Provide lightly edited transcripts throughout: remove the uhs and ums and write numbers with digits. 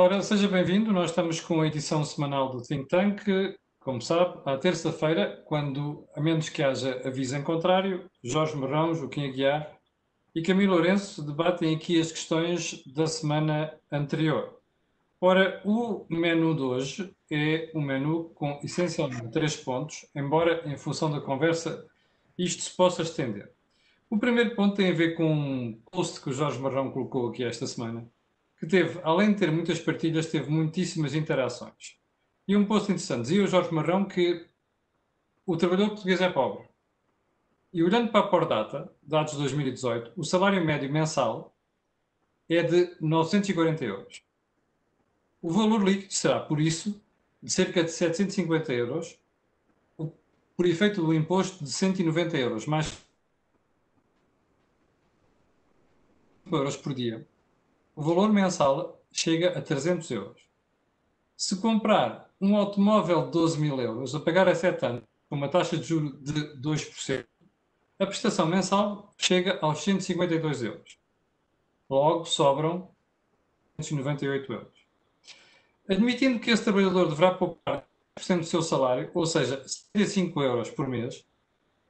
Ora, seja bem-vindo. Nós estamos com a edição semanal do Think Tank, como sabe, à terça-feira, quando, a menos que haja aviso em contrário, Jorge Marrão, Joaquim Aguiar e Camilo Lourenço debatem aqui as questões da semana anterior. Ora, o menu de hoje é um menu com essencialmente 3 pontos, embora em função da conversa isto se possa estender. O primeiro ponto tem a ver com um post que o Jorge Marrão colocou aqui esta semana, que teve, além de ter muitas partilhas, teve muitíssimas interações. E um post interessante. Dizia o Jorge Marrão que o trabalhador português é pobre. E olhando para a Pordata, dados de 2018, o salário médio mensal é de 940 euros. O valor líquido será, por isso, de cerca de 750 euros, por efeito do imposto de 190 euros, mais euros por dia. O valor mensal chega a 300 euros. Se comprar um automóvel de 12.000 euros a pagar a 7 anos, com uma taxa de juros de 2%, a prestação mensal chega aos 152 euros. Logo, sobram 198 euros. Admitindo que esse trabalhador deverá poupar 10% do seu salário, ou seja, 75 euros por mês,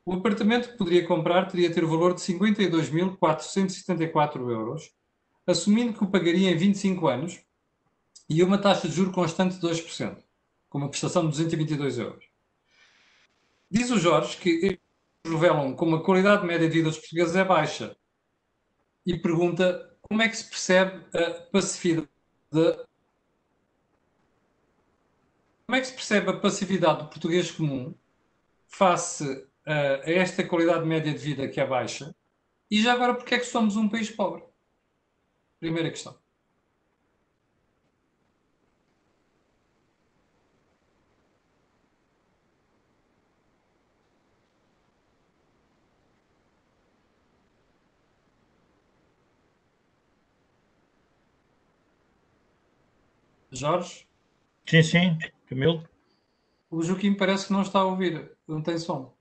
o apartamento que poderia comprar teria de ter o valor de 52.474 euros, assumindo que o pagaria em 25 anos e uma taxa de juros constante de 2%, com uma prestação de 222 euros. Diz o Jorge que revelam como a qualidade média de vida dos portugueses é baixa e pergunta como é que se percebe a passividade do português comum face a esta qualidade média de vida que é baixa e já agora porque é que somos um país pobre? Primeira questão. Jorge, Sim, sim, Camilo. o Joaquim parece que não está a ouvir, não tem som.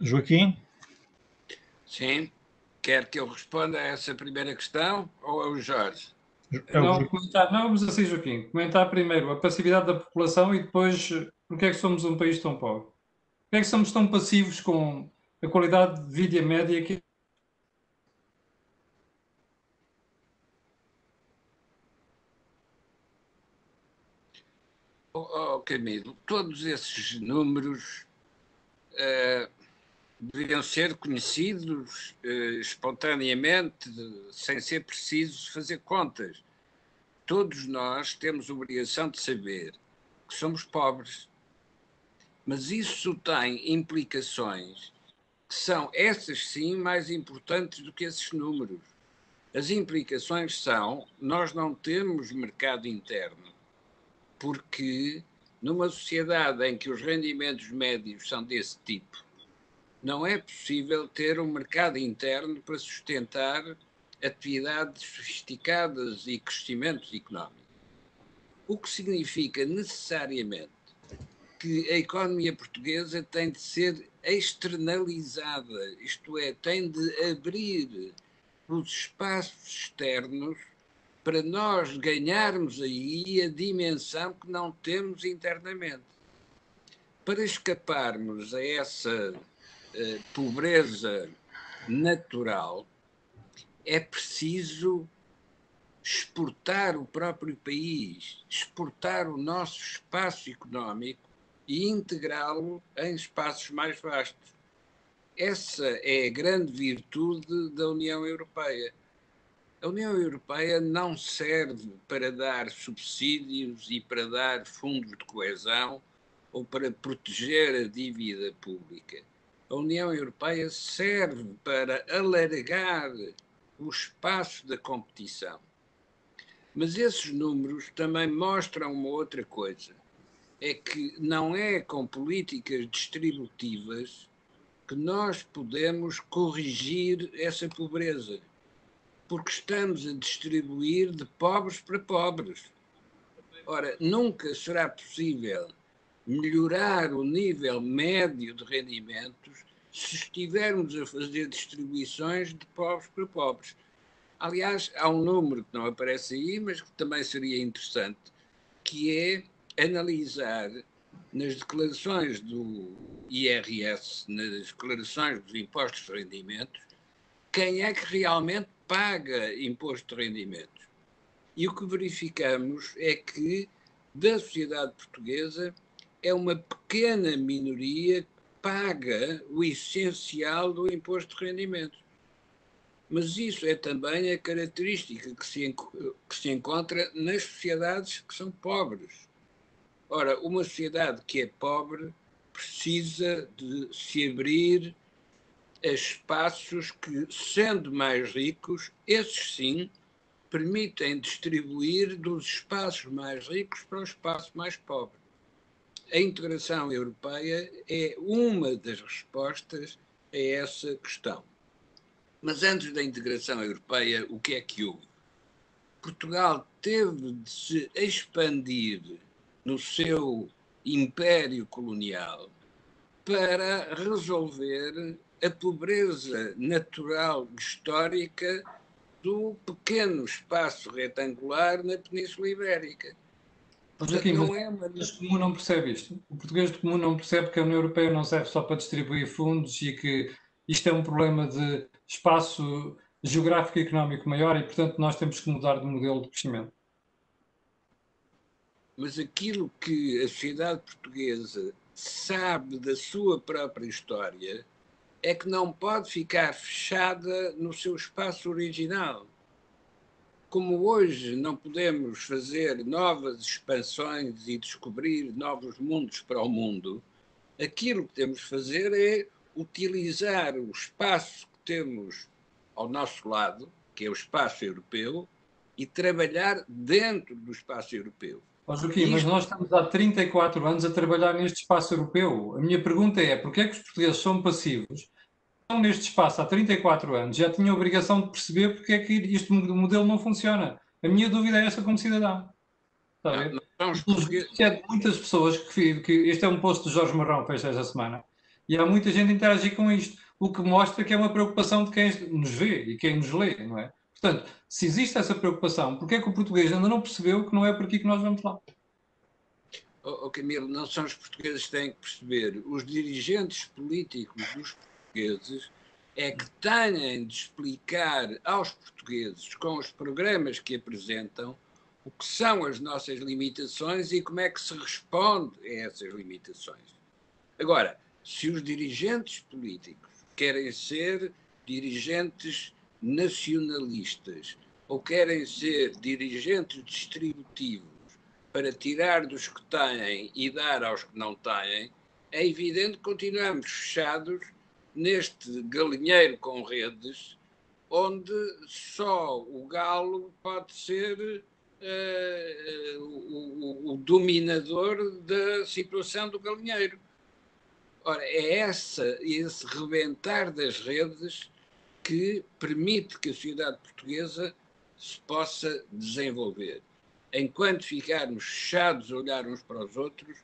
Joaquim? Sim. Quer que eu responda a essa primeira questão ou é o Jorge? Não, vamos assim, Joaquim. Comentar primeiro a passividade da população e depois porque é que somos um país tão pobre. Porque é que somos tão passivos com a qualidade de vida média que Camilo, todos esses números deveriam ser conhecidos espontaneamente, sem ser preciso fazer contas. Todos nós temos a obrigação de saber que somos pobres, mas isso tem implicações que são, essas sim, mais importantes do que esses números. As implicações são, nós não temos mercado interno, porque numa sociedade em que os rendimentos médios são desse tipo, não é possível ter um mercado interno para sustentar atividades sofisticadas e crescimentos económicos. O que significa necessariamente que a economia portuguesa tem de ser externalizada, isto é, tem de abrir os espaços externos para nós ganharmos aí a dimensão que não temos internamente. Para escaparmos a essa pobreza natural, é preciso exportar o próprio país, exportar o nosso espaço económico e integrá-lo em espaços mais vastos. Essa é a grande virtude da União Europeia. A União Europeia não serve para dar subsídios e para dar fundos de coesão ou para proteger a dívida pública. A União Europeia serve para alargar o espaço da competição. Mas esses números também mostram uma outra coisa. É que não é com políticas distributivas que nós podemos corrigir essa pobreza, porque estamos a distribuir de pobres para pobres. Ora, nunca será possível melhorar o nível médio de rendimentos se estivermos a fazer distribuições de pobres para pobres. Aliás, há um número que não aparece aí, mas que também seria interessante, que é analisar nas declarações do IRS, nas declarações dos impostos de rendimentos, quem é que realmente paga imposto de rendimentos. E o que verificamos é que, da sociedade portuguesa, é uma pequena minoria que paga o essencial do imposto de rendimentos. Mas isso é também a característica que se encontra nas sociedades que são pobres. Ora, uma sociedade que é pobre precisa de se abrir a espaços que, sendo mais ricos, esses sim, permitem distribuir dos espaços mais ricos para o espaço mais pobre. A integração europeia é uma das respostas a essa questão. Mas antes da integração europeia, o que é que houve? Portugal teve de se expandir no seu império colonial para resolver a pobreza natural histórica do pequeno espaço retangular na Península Ibérica. Mas aqui, mas o português comum não percebe isto. O português comum não percebe que a União Europeia não serve só para distribuir fundos e que isto é um problema de espaço geográfico e económico maior e, portanto, nós temos que mudar de modelo de crescimento. Mas aquilo que a sociedade portuguesa sabe da sua própria história é que não pode ficar fechada no seu espaço original. Como hoje não podemos fazer novas expansões e descobrir novos mundos para o mundo, aquilo que temos de fazer é utilizar o espaço que temos ao nosso lado, que é o espaço europeu, e trabalhar dentro do espaço europeu. Joaquim, mas nós estamos há 34 anos a trabalhar neste espaço europeu. A minha pergunta é, porquê é que os portugueses são passivos? Estão neste espaço há 34 anos, já tinham a obrigação de perceber porque é que este modelo não funciona. A minha dúvida é essa como cidadão. Está a ver? É de muitas pessoas que este é um post de Jorge Marrão que fez esta semana e há muita gente a interagir com isto, o que mostra que é uma preocupação de quem nos vê e quem nos lê, não é? Portanto, se existe essa preocupação, porque é que o português ainda não percebeu que não é por aqui que nós vamos lá? Camilo, não são os portugueses que têm que perceber. Os dirigentes políticos dos portugueses é que têm de explicar aos portugueses, com os programas que apresentam, o que são as nossas limitações e como é que se responde a essas limitações. Agora, se os dirigentes políticos querem ser dirigentes nacionalistas ou querem ser dirigentes distributivos para tirar dos que têm e dar aos que não têm, é evidente que continuamos fechados neste galinheiro com redes, onde só o galo pode ser o dominador da situação do galinheiro. Ora, é esse rebentar das redes que permite que a sociedade portuguesa se possa desenvolver. Enquanto ficarmos fechados a olhar uns para os outros,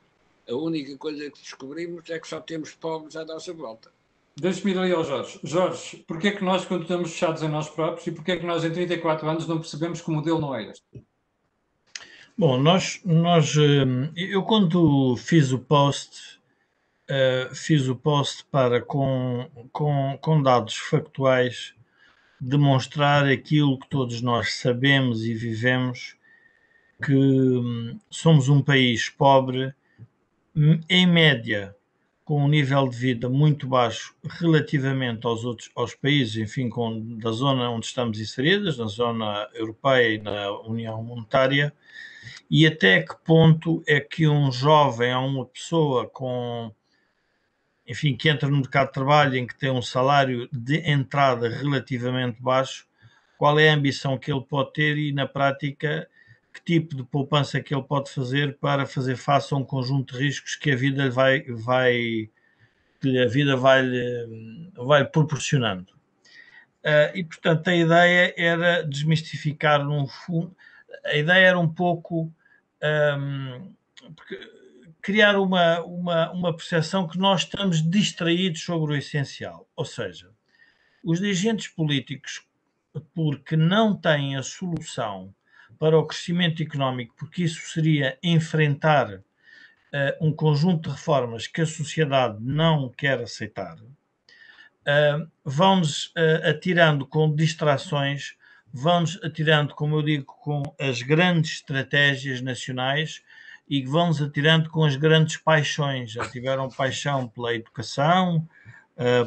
a única coisa que descobrimos é que só temos pobres à nossa volta. Deixe-me ir ali ao Jorge. Jorge, porquê é que nós continuamos fechados em nós próprios e porquê é que nós em 34 anos não percebemos que o modelo não é este? Bom, eu quando fiz o post para com dados factuais demonstrar aquilo que todos nós sabemos e vivemos, que somos um país pobre, em média, com um nível de vida muito baixo relativamente aos países, enfim, da zona onde estamos inseridos, na zona europeia e na União Monetária, e até que ponto é que um jovem ou uma pessoa que entra no mercado de trabalho em que tem um salário de entrada relativamente baixo, qual é a ambição que ele pode ter e, na prática, que tipo de poupança que ele pode fazer para fazer face a um conjunto de riscos que a vida vai proporcionando. E, portanto, a ideia era desmistificar, a ideia era um pouco porque criar uma percepção que nós estamos distraídos sobre o essencial. Ou seja, os dirigentes políticos, porque não têm a solução para o crescimento económico, porque isso seria enfrentar um conjunto de reformas que a sociedade não quer aceitar, vão-nos atirando com distrações, vão-nos atirando, como eu digo, com as grandes estratégias nacionais e vão-nos atirando com as grandes paixões. Já tiveram paixão pela educação,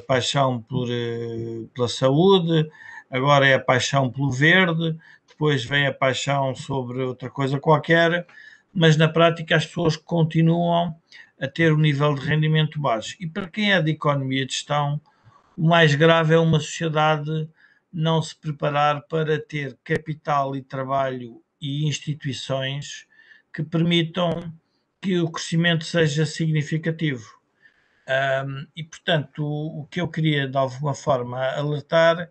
paixão pela saúde, agora é a paixão pelo verde, depois vem a paixão sobre outra coisa qualquer, mas na prática as pessoas continuam a ter um nível de rendimento baixo. E para quem é de economia de gestão, o mais grave é uma sociedade não se preparar para ter capital e trabalho e instituições que permitam que o crescimento seja significativo. E, portanto, o que eu queria, de alguma forma, alertar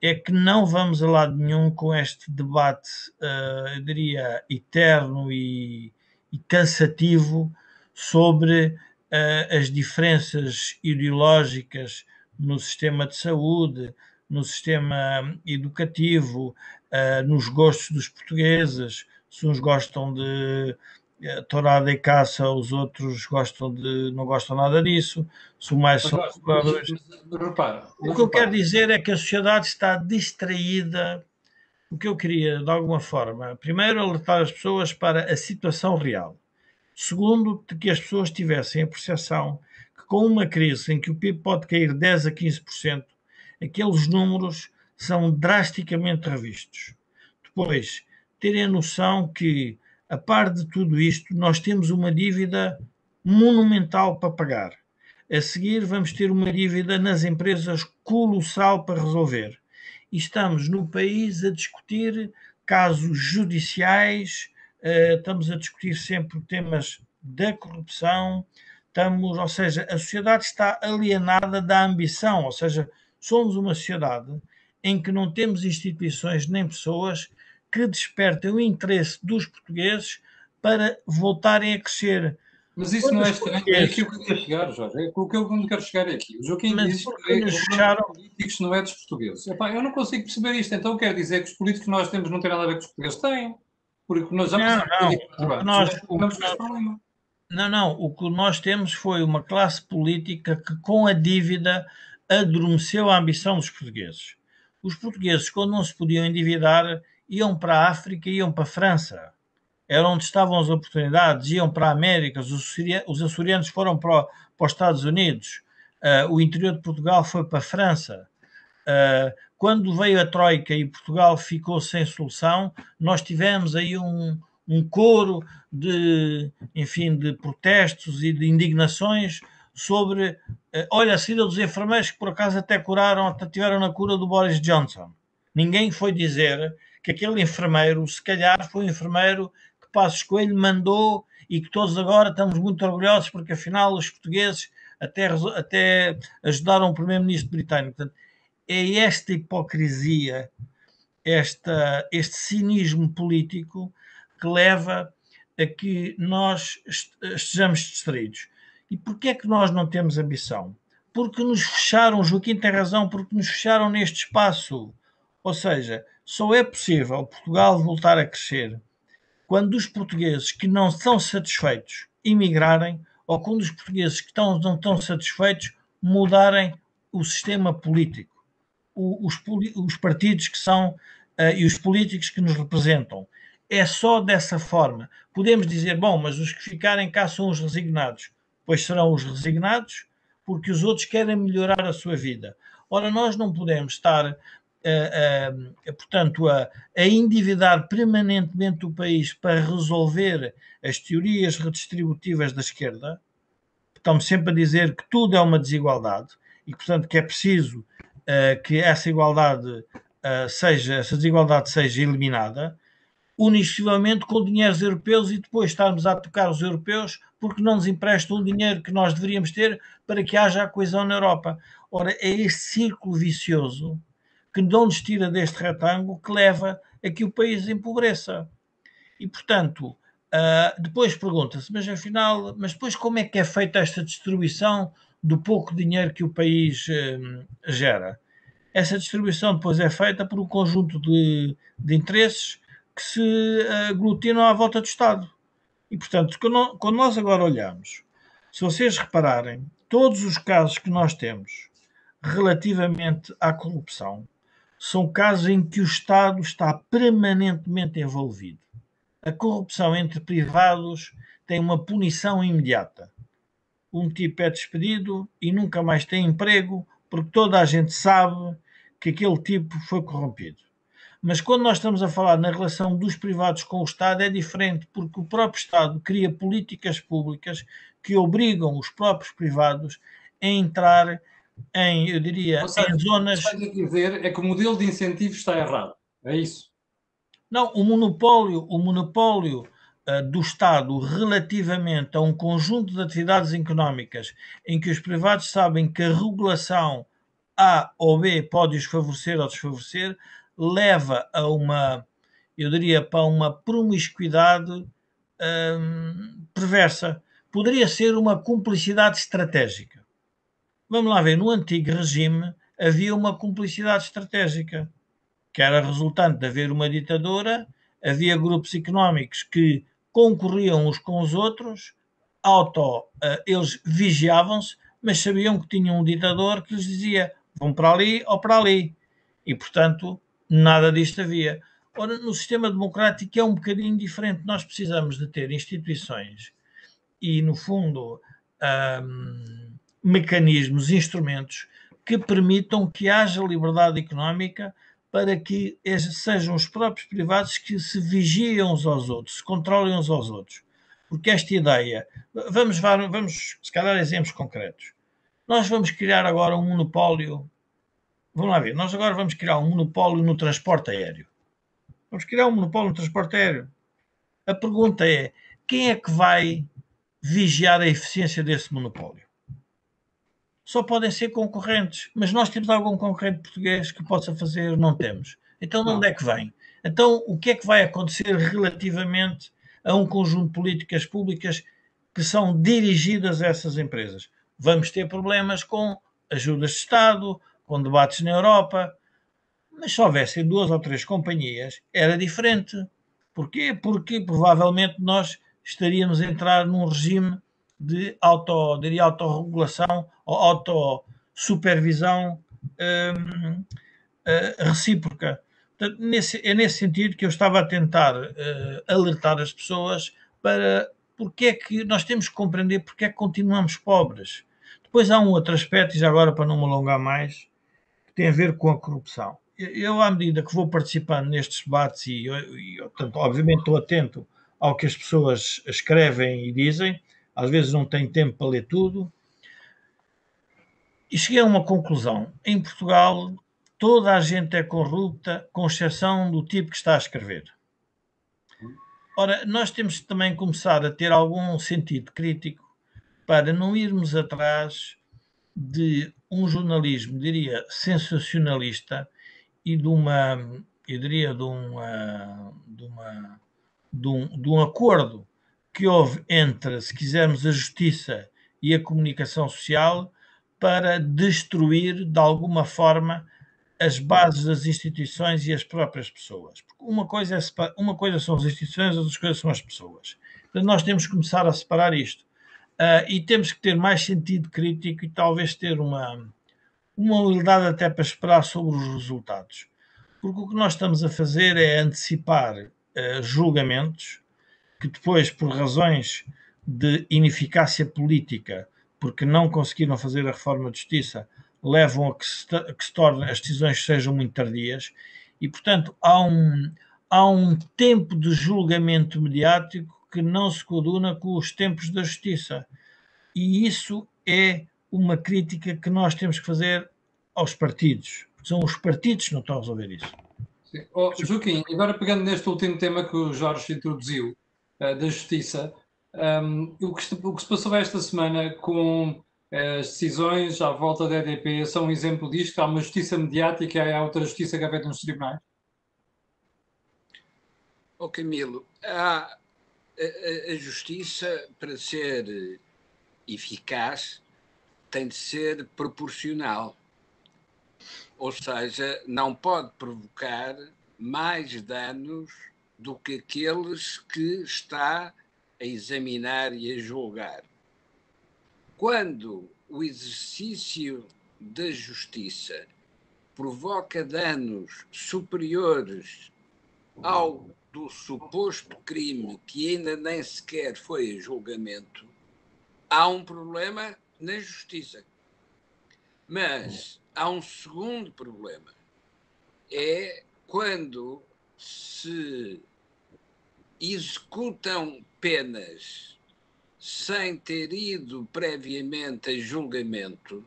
é que não vamos a lado nenhum com este debate, eu diria, eterno e cansativo sobre as diferenças ideológicas no sistema de saúde, no sistema educativo, nos gostos dos portugueses. Se uns gostam de tourada e caça, os outros não gostam nada disso. Se mais são repara, o que eu quero dizer é que a sociedade está distraída. O que eu queria, de alguma forma, primeiro, alertar as pessoas para a situação real. Segundo, de que as pessoas tivessem a percepção que com uma crise em que o PIB pode cair 10 a 15%, aqueles números são drasticamente revistos. Depois, terem a noção que, a par de tudo isto, nós temos uma dívida monumental para pagar. A seguir, vamos ter uma dívida nas empresas colossal para resolver. E estamos no país a discutir casos judiciais, estamos a discutir sempre temas da corrupção, ou seja, a sociedade está alienada da ambição, ou seja, somos uma sociedade em que não temos instituições nem pessoas que despertem o interesse dos portugueses para voltarem a crescer. Mas isso não é estranho, é aqui o que eu quero chegar, Jorge. O que eu quero chegar é aqui. O Joaquim diz que o problema dos políticos não é dos portugueses. Epá, eu não consigo perceber isto, então quer dizer que os políticos que nós temos não têm nada a ver com os portugueses? Têm. Porque nós já o que nós temos foi uma classe política que com a dívida adormeceu a ambição dos portugueses. Os portugueses, quando não se podiam endividar, iam para a África, iam para a França. Era onde estavam as oportunidades, iam para a América, os açorianos foram para os Estados Unidos, o interior de Portugal foi para a França. Quando veio a Troika e Portugal ficou sem solução, nós tivemos aí um coro de protestos e de indignações sobre, olha, a saída dos enfermeiros que por acaso até tiveram na cura do Boris Johnson. Ninguém foi dizer que aquele enfermeiro, se calhar, foi um enfermeiro que Passos Coelho mandou e que todos agora estamos muito orgulhosos porque afinal os portugueses até ajudaram o primeiro-ministro britânico. Portanto, é esta hipocrisia, este cinismo político que leva a que nós estejamos distraídos. E porquê é que nós não temos ambição? Porque nos fecharam, o Joaquim tem razão, porque nos fecharam neste espaço. Ou seja, só é possível Portugal voltar a crescer quando os portugueses que não estão satisfeitos emigrarem ou quando os portugueses que não estão satisfeitos mudarem o sistema político. Os partidos que são e os políticos que nos representam. É só dessa forma. Podemos dizer, bom, mas os que ficarem cá são os resignados. Pois serão os resignados porque os outros querem melhorar a sua vida. Ora, nós não podemos estar, portanto, a endividar permanentemente o país para resolver as teorias redistributivas da esquerda. Estamos sempre a dizer que tudo é uma desigualdade e, portanto, que é preciso que essa desigualdade seja eliminada, unissimamente com dinheiros europeus e depois estarmos a tocar os europeus porque não nos emprestam o dinheiro que nós deveríamos ter para que haja a coesão na Europa. Ora, é este círculo vicioso que não nos tira deste retângulo que leva a que o país empobreça. E, portanto, Depois pergunta-se, mas afinal, mas depois como é que é feita esta distribuição do pouco dinheiro que o país gera? Essa distribuição depois é feita por um conjunto de interesses que se aglutinam à volta do Estado. E, portanto, quando nós agora olhamos, se vocês repararem, todos os casos que nós temos relativamente à corrupção são casos em que o Estado está permanentemente envolvido. A corrupção entre privados tem uma punição imediata. Um tipo é despedido e nunca mais tem emprego porque toda a gente sabe que aquele tipo foi corrompido. Mas quando nós estamos a falar na relação dos privados com o Estado é diferente, porque o próprio Estado cria políticas públicas que obrigam os próprios privados a entrar em, eu diria, em zonas... O que estás a dizer é que o modelo de incentivo está errado. É isso? Não, o monopólio do Estado relativamente a um conjunto de atividades económicas em que os privados sabem que a regulação A ou B pode os favorecer ou desfavorecer, leva a uma, eu diria, para uma promiscuidade perversa. Poderia ser uma cumplicidade estratégica. Vamos lá ver, no antigo regime havia uma cumplicidade estratégica, que era resultante de haver uma ditadura, havia grupos económicos que concorriam uns com os outros, eles vigiavam-se, mas sabiam que tinham um ditador que lhes dizia vão para ali ou para ali. E, portanto, nada disto havia. Ora, no sistema democrático é um bocadinho diferente. Nós precisamos de ter instituições e, no fundo, mecanismos, instrumentos que permitam que haja liberdade económica para que sejam os próprios privados que se vigiem uns aos outros, se controlem uns aos outros. Porque esta ideia... Vamos se calhar, exemplos concretos. Nós vamos criar agora um monopólio... Vamos lá ver. Nós agora vamos criar um monopólio no transporte aéreo. Vamos criar um monopólio no transporte aéreo. A pergunta é, quem é que vai vigiar a eficiência desse monopólio? Só podem ser concorrentes, mas nós temos algum concorrente português que possa fazer? Não temos. Então, de onde é que vem? Então, o que é que vai acontecer relativamente a um conjunto de políticas públicas que são dirigidas a essas empresas? Vamos ter problemas com ajudas de Estado, com debates na Europa, mas se houvessem 2 ou 3 companhias, era diferente. Porquê? Porque provavelmente nós estaríamos a entrar num regime de autorregulação ou autossupervisão recíproca. Portanto, é nesse sentido que eu estava a tentar alertar as pessoas para porque é que nós temos que compreender porque é que continuamos pobres. Depois há um outro aspecto, e já agora para não me alongar mais, que tem a ver com a corrupção. Eu, à medida que vou participando nestes debates portanto, obviamente estou atento ao que as pessoas escrevem e dizem, às vezes não tenho tempo para ler tudo, e cheguei a uma conclusão. Em Portugal, toda a gente é corrupta, com exceção do tipo que está a escrever. Ora, nós temos que também começar a ter algum sentido crítico para não irmos atrás de um jornalismo, diria, sensacionalista e de um acordo que houve entre, se quisermos, a justiça e a comunicação social para destruir, de alguma forma, as bases das instituições e as próprias pessoas. Porque uma coisa são as instituições, outras coisas são as pessoas. Portanto, nós temos que começar a separar isto. E temos que ter mais sentido crítico e talvez ter uma humildade até para esperar sobre os resultados. Porque o que nós estamos a fazer é antecipar julgamentos que depois, por razões de ineficácia política, porque não conseguiram fazer a reforma de justiça, levam a que se torne, as decisões sejam muito tardias e, portanto, há um tempo de julgamento mediático que não se coaduna com os tempos da justiça. E isso é uma crítica que nós temos que fazer aos partidos. São os partidos que não estão a resolver isso. Oh, Joaquim, agora pegando neste último tema que o Jorge introduziu, da justiça, o que se passou esta semana com as decisões à volta da EDP são um exemplo disto? Há uma justiça mediática e há outra justiça que é feita nos tribunais? Camilo, a justiça, para ser eficaz, tem de ser proporcional. Ou seja, não pode provocar mais danos do que aqueles que está a examinar e a julgar. Quando o exercício da justiça provoca danos superiores ao do suposto crime que ainda nem sequer foi a julgamento, há um problema na justiça. Mas há um segundo problema. É quando se executam penas sem ter ido previamente a julgamento,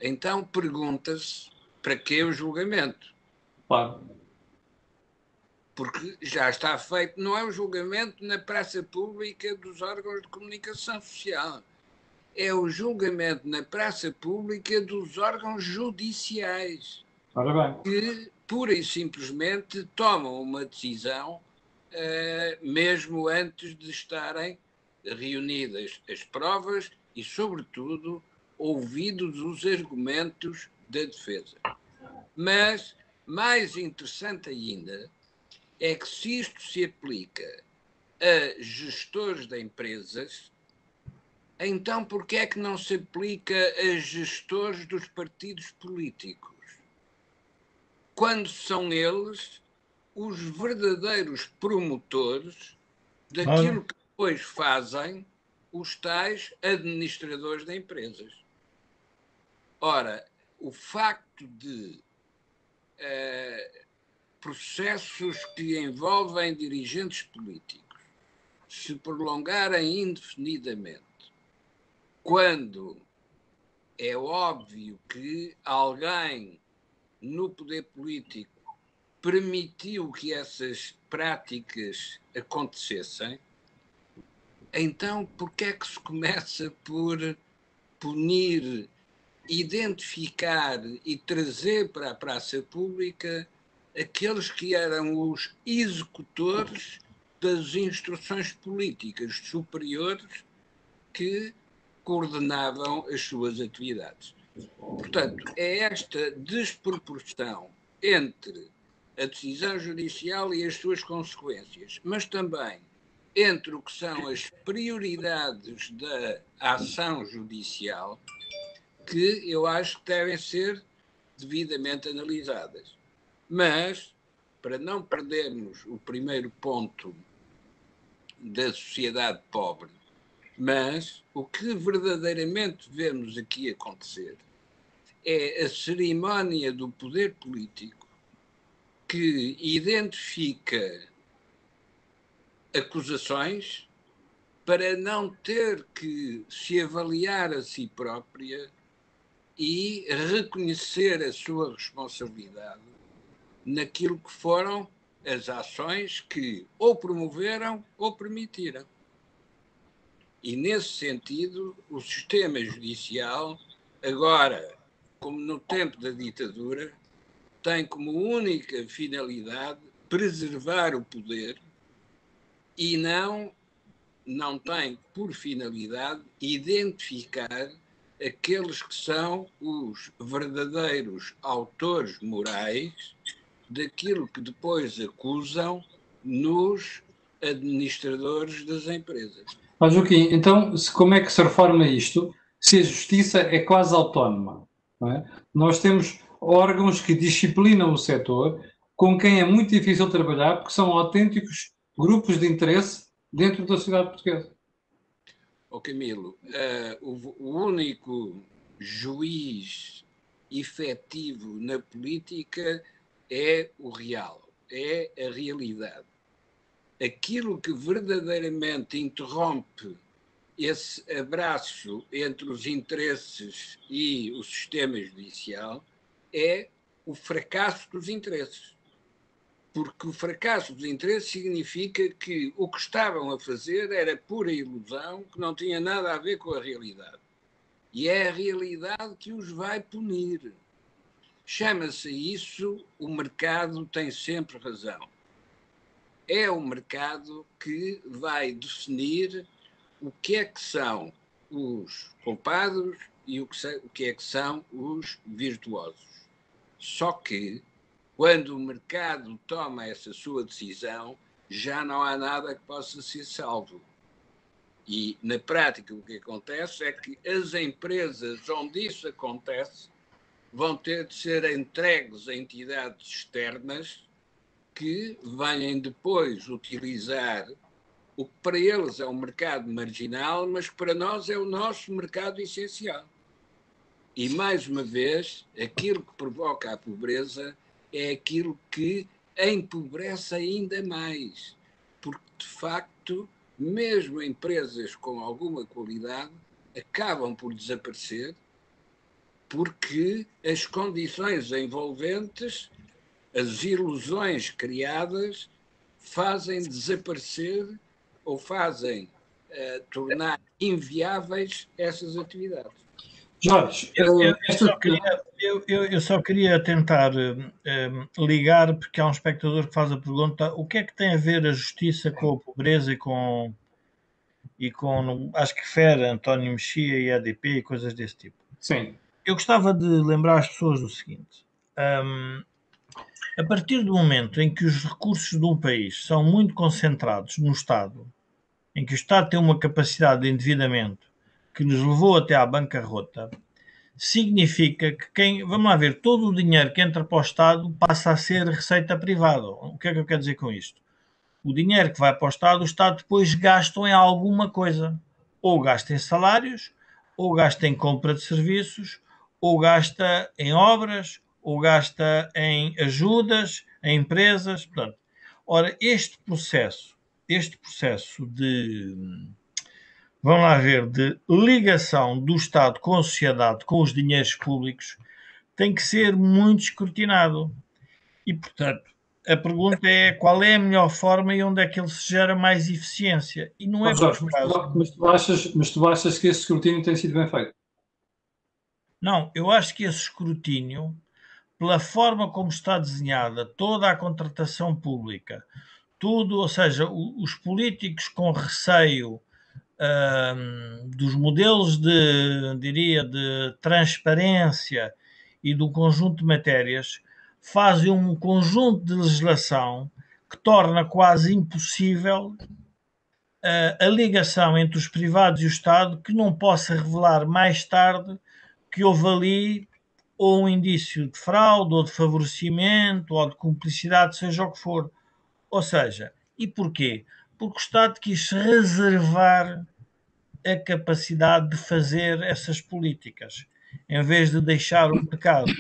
então pergunta-se para que o julgamento? Claro. Porque já está feito, não é o julgamento na praça pública dos órgãos de comunicação social, é o julgamento na praça pública dos órgãos judiciais. Ora bem. Que pura e simplesmente tomam uma decisão mesmo antes de estarem reunidas as provas e, sobretudo, ouvidos os argumentos da defesa. Mas, mais interessante ainda, é que se isto se aplica a gestores de empresas, então por que é que não se aplica a gestores dos partidos políticos? Quando são eles os verdadeiros promotores daquilo que depois fazem os tais administradores de empresas. Ora, o facto de processos que envolvem dirigentes políticos se prolongarem indefinidamente, quando é óbvio que alguém no poder político permitiu que essas práticas acontecessem, então por que é que se começa por punir, identificar e trazer para a praça pública aqueles que eram os executores das instruções políticas superiores que coordenavam as suas atividades? Portanto, é esta desproporção entre a decisão judicial e as suas consequências, mas também entre o que são as prioridades da ação judicial, que eu acho que devem ser devidamente analisadas. Mas, para não perdermos o primeiro ponto da sociedade pobre, mas o que verdadeiramente vemos aqui acontecer é a cerimónia do poder político que identifica acusações para não ter que se avaliar a si própria e reconhecer a sua responsabilidade naquilo que foram as ações que ou promoveram ou permitiram. E, nesse sentido, o sistema judicial, agora, como no tempo da ditadura, tem como única finalidade preservar o poder e não tem por finalidade identificar aqueles que são os verdadeiros autores morais daquilo que depois acusam nos administradores das empresas. Mas, Joaquim, então, como é que se reforma isto se a justiça é quase autónoma? Não é? Nós temos órgãos que disciplinam o setor, com quem é muito difícil trabalhar, porque são autênticos grupos de interesse dentro da sociedade portuguesa. Camilo, o único juiz efetivo na política é o real, é a realidade. Aquilo que verdadeiramente interrompe esse abraço entre os interesses e o sistema judicial é o fracasso dos interesses. Porque o fracasso dos interesses significa que o que estavam a fazer era pura ilusão, que não tinha nada a ver com a realidade. E é a realidade que os vai punir. Chama-se isso o mercado tem sempre razão. é o mercado que vai definir o que é que são os poupados e o que é que são os virtuosos. Só que, quando o mercado toma essa sua decisão, já não há nada que possa ser salvo. E, na prática, o que acontece é que as empresas onde isso acontece vão ter de ser entregues a entidades externas que venham depois utilizar o que para eles é um mercado marginal, mas que para nós é o nosso mercado essencial. E, mais uma vez, aquilo que provoca a pobreza é aquilo que empobrece ainda mais. Porque, de facto, mesmo empresas com alguma qualidade acabam por desaparecer porque as condições envolventes, as ilusões criadas, fazem desaparecer ou fazem tornar inviáveis essas atividades. Jorge, eu só queria tentar ligar, porque há um espectador que faz a pergunta: o que é que tem a ver a justiça com a pobreza e com acho que refere António Mexia e EDP e coisas desse tipo? sim. Eu gostava de lembrar as pessoas do seguinte: a partir do momento em que os recursos de um país são muito concentrados no Estado, em que o Estado tem uma capacidade de endividamento que nos levou até à bancarrota, significa que vamos lá ver, todo o dinheiro que entra para o Estado passa a ser receita privada. O que é que eu quero dizer com isto? O dinheiro que vai para o Estado depois gasta em alguma coisa. Ou gasta em salários, ou gasta em compra de serviços, ou gasta em obras, ou gasta em ajudas a empresas. Portanto, ora, este processo de, vamos lá ver, de ligação do Estado com a sociedade, com os dinheiros públicos, tem que ser muito escrutinado. E, portanto, a pergunta é qual é a melhor forma e onde é que ele se gera mais eficiência. E não é Jorge, por acaso. mas tu achas que esse escrutínio tem sido bem feito? Não, eu acho que esse escrutínio, pela forma como está desenhada toda a contratação pública, tudo, ou seja, os políticos com receio dos modelos diria, de transparência e do conjunto de matérias, fazem um conjunto de legislação que torna quase impossível a ligação entre os privados e o Estado, que não possa revelar mais tarde que houve ali ou um indício de fraude, ou de favorecimento, ou de cumplicidade, seja o que for. Ou seja, e porquê? Porque o Estado quis reservar a capacidade de fazer essas políticas, em vez de deixar o mercado.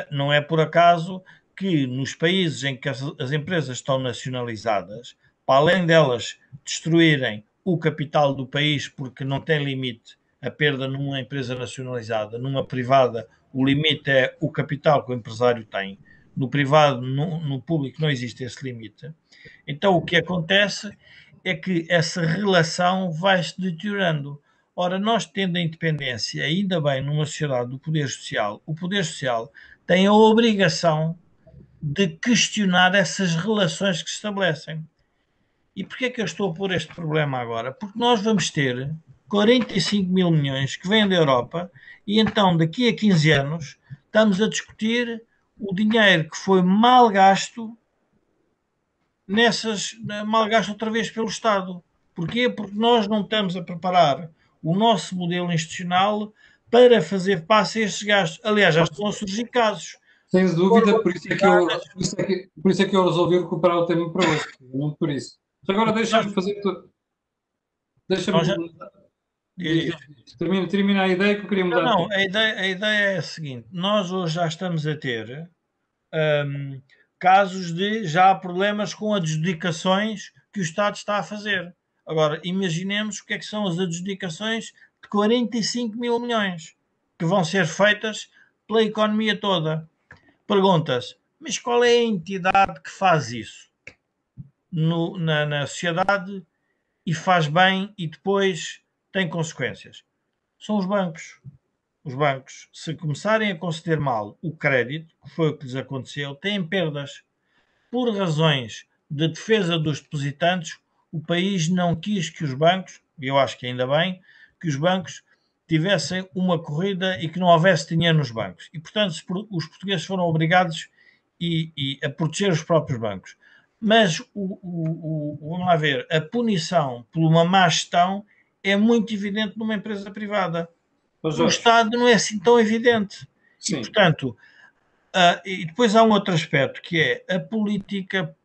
Não é por acaso que nos países em que as empresas estão nacionalizadas, para além delas destruírem o capital do país, porque não tem limite a perda numa empresa nacionalizada, numa privada, o limite é o capital que o empresário tem. No privado, no público, não existe esse limite. Então, o que acontece é que essa relação vai se deteriorando. Ora, nós tendo a independência, ainda bem, numa sociedade do poder social, o poder social tem a obrigação de questionar essas relações que se estabelecem. E porquê é que eu estou a pôr este problema agora? Porque nós vamos ter 45 mil milhões que vêm da Europa e então daqui a 15 anos estamos a discutir o dinheiro que foi mal gasto mal gasto outra vez pelo Estado. Porquê? Porque nós não estamos a preparar o nosso modelo institucional para fazer face a estes gastos. Aliás, já estão a surgir casos. Sem dúvida, por isso é que eu resolvi recuperar o tema para hoje, muito por isso. Mas agora deixa-me fazer. Deixa-me. Termina a ideia que eu queria mudar. Não, a ideia é a seguinte: nós hoje já estamos a ter casos de já há problemas com adjudicações que o Estado está a fazer. Agora, imaginemos o que é que são as adjudicações de 45 mil milhões que vão ser feitas pela economia toda. Pergunta-se, mas qual é a entidade que faz isso na sociedade e faz bem e depois tem consequências? São os bancos. Os bancos, se começarem a conceder mal o crédito, que foi o que lhes aconteceu, têm perdas por razões de defesa dos depositantes, o país não quis que os bancos, e eu acho que ainda bem, que os bancos tivessem uma corrida e que não houvesse dinheiro nos bancos. E, portanto, os portugueses foram obrigados a proteger os próprios bancos. Mas, vamos lá ver, a punição por uma má gestão é muito evidente numa empresa privada. No Estado não é assim tão evidente. Sim. E, portanto, e depois há um outro aspecto, que é a política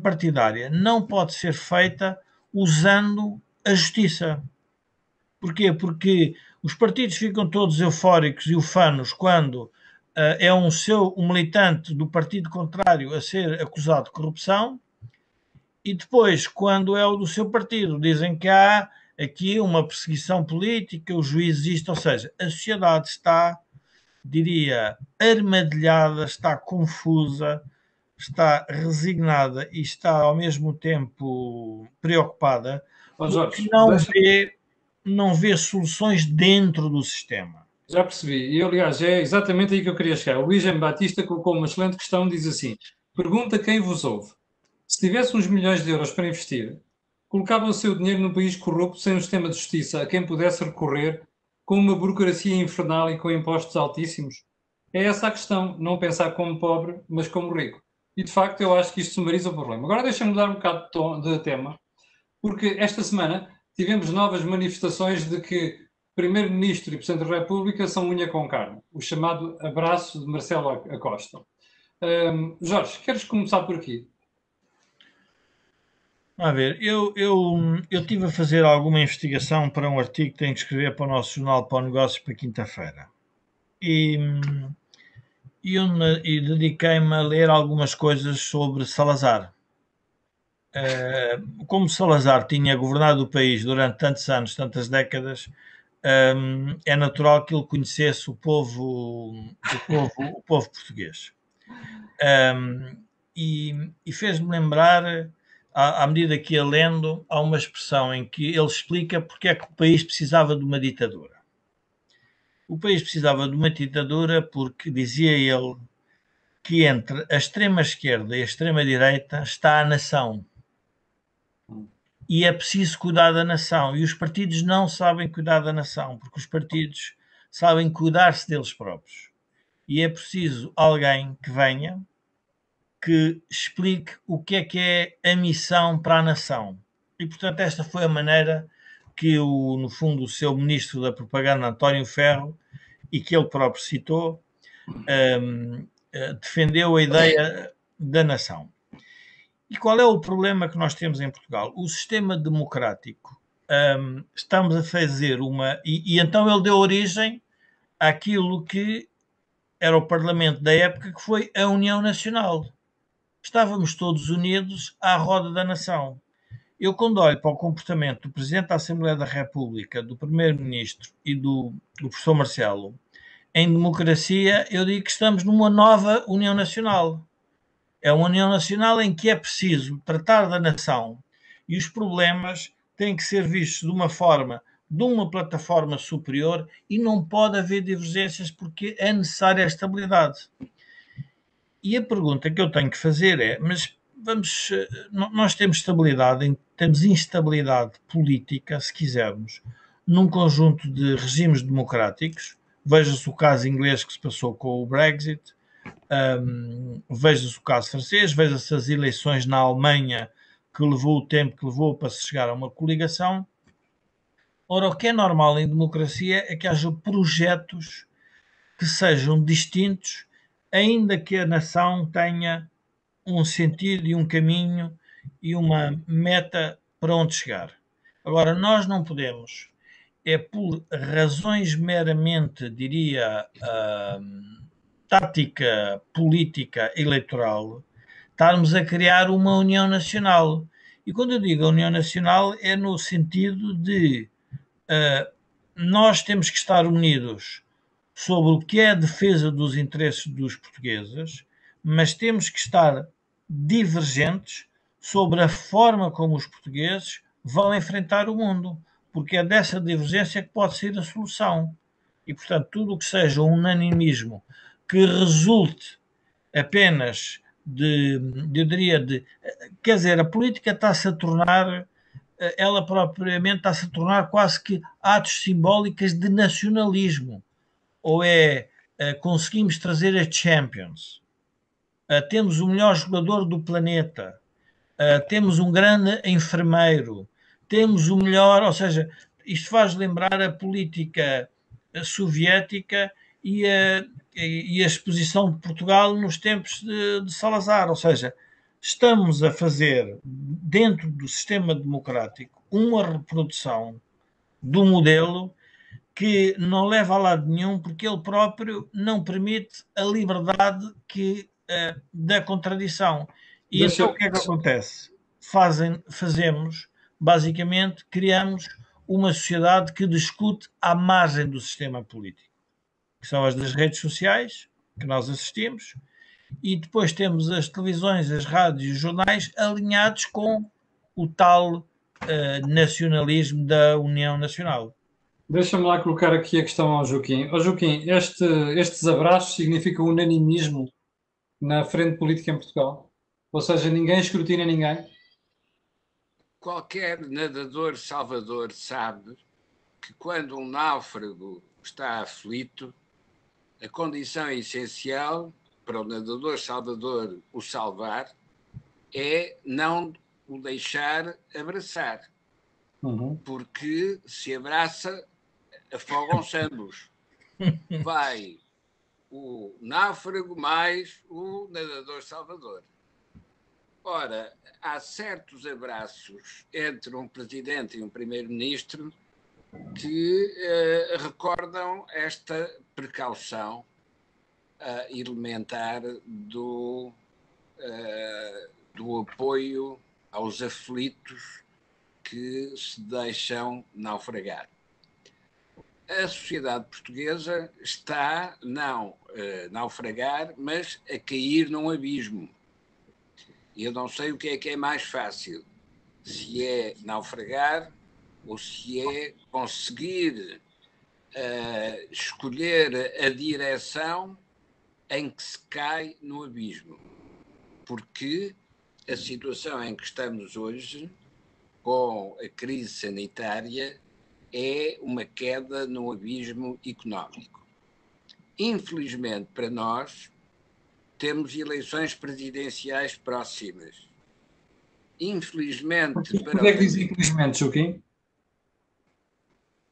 partidária não pode ser feita usando a justiça. Porquê? Porque os partidos ficam todos eufóricos e ufanos quando é um militante do partido contrário a ser acusado de corrupção, e depois, quando é o do seu partido, dizem que há aqui uma perseguição política, o juiz existe, ou seja, a sociedade está, diria, armadilhada, está confusa, está resignada e está ao mesmo tempo preocupada, porque não vê soluções dentro do sistema. Já percebi. E, aliás, é exatamente aí que eu queria chegar. O Luís M. Batista colocou uma excelente questão, diz assim: pergunta quem vos ouve. Se tivesse uns milhões de euros para investir, colocava o seu dinheiro num país corrupto, sem um sistema de justiça a quem pudesse recorrer, com uma burocracia infernal e com impostos altíssimos? É essa a questão, não pensar como pobre, mas como rico. E, de facto, eu acho que isto sumariza o problema. Agora deixa-me mudar um bocado de tema, porque esta semana tivemos novas manifestações de que Primeiro-Ministro e Presidente da República são unha com carne, o chamado abraço de Marcelo Acosta. Jorge, queres começar por aqui? A ver, eu estive a fazer alguma investigação para um artigo que tenho que escrever para o nosso jornal para o Negócios para quinta-feira. E dediquei-me a ler algumas coisas sobre Salazar. Como Salazar tinha governado o país durante tantos anos, tantas décadas, é natural que ele conhecesse o povo português. E fez-me lembrar, à medida que ia lendo, há uma expressão em que ele explica porque é que o país precisava de uma ditadura. O país precisava de uma ditadura porque, dizia ele, que entre a extrema-esquerda e a extrema-direita está a nação. E é preciso cuidar da nação. E os partidos não sabem cuidar da nação, porque os partidos sabem cuidar-se deles próprios. E é preciso alguém que venha, que explique o que é a missão para a nação. E, portanto, esta foi a maneira que, no fundo, o seu ministro da propaganda, António Ferro, e que ele próprio citou, defendeu a ideia da nação. E qual é o problema que nós temos em Portugal? O sistema democrático, estamos a fazer e então ele deu origem àquilo que era o Parlamento da época, que foi a União Nacional. Estávamos todos unidos à roda da nação. Eu, quando olho para o comportamento do Presidente da Assembleia da República, do Primeiro-Ministro e do professor Marcelo, em democracia, eu digo que estamos numa nova União Nacional. É uma União Nacional em que é preciso tratar da nação e os problemas têm que ser vistos de uma plataforma superior e não pode haver divergências porque é necessária a estabilidade. E a pergunta que eu tenho que fazer é, mas nós temos temos instabilidade política, se quisermos, num conjunto de regimes democráticos. Veja-se o caso inglês que se passou com o Brexit, veja-se o caso francês, veja-se as eleições na Alemanha, que levou o tempo que levou para se chegar a uma coligação. Ora, o que é normal em democracia é que haja projetos que sejam distintos, ainda que a nação tenha um sentido e um caminho e uma meta para onde chegar. Agora, nós não podemos, por razões meramente, diria, tática política eleitoral, estarmos a criar uma União Nacional. E quando eu digo União Nacional é no sentido de nós temos que estar unidos sobre o que é a defesa dos interesses dos portugueses, mas temos que estar divergentes sobre a forma como os portugueses vão enfrentar o mundo, porque é dessa divergência que pode ser a solução. E, portanto, tudo o que seja um unanimismo que resulte apenas eu diria, quer dizer, a política está-se a tornar, ela propriamente está-se a tornar quase que atos simbólicos de nacionalismo. Ou é conseguimos trazer a Champions, temos o melhor jogador do planeta, temos um grande enfermeiro, temos o melhor, ou seja, isto faz lembrar a política soviética e a exposição de Portugal nos tempos de Salazar, ou seja, estamos a fazer dentro do sistema democrático uma reprodução do modelo que não leva a lado nenhum porque ele próprio não permite a liberdade da contradição. E então o que é que acontece? Fazemos, basicamente, criamos uma sociedade que discute à margem do sistema político, que são as das redes sociais, que nós assistimos, e depois temos as televisões, as rádios e os jornais alinhados com o tal nacionalismo da União Nacional. Deixa-me lá colocar aqui a questão ao Joaquim. Joaquim, estes abraços significam unanimismo na frente política em Portugal? Ou seja, ninguém escrutina ninguém? Qualquer nadador salvador sabe que quando um náufrago está aflito, a condição essencial para o nadador salvador o salvar é não o deixar abraçar. Uhum. Porque se abraça, afogam-se ambos. Vai o náufrago mais o nadador salvador. Ora, há certos abraços entre um presidente e um primeiro-ministro que recordam esta precaução elementar do apoio aos aflitos que se deixam naufragar. A sociedade portuguesa está, não a naufragar, mas a cair num abismo. E eu não sei o que é mais fácil, se é naufragar ou se é conseguir escolher a direção em que se cai no abismo. Porque a situação em que estamos hoje, com a crise sanitária, é uma queda no abismo económico. Infelizmente para nós, temos eleições presidenciais próximas. Infelizmente para... Porquê é que diz infelizmente, Joaquim?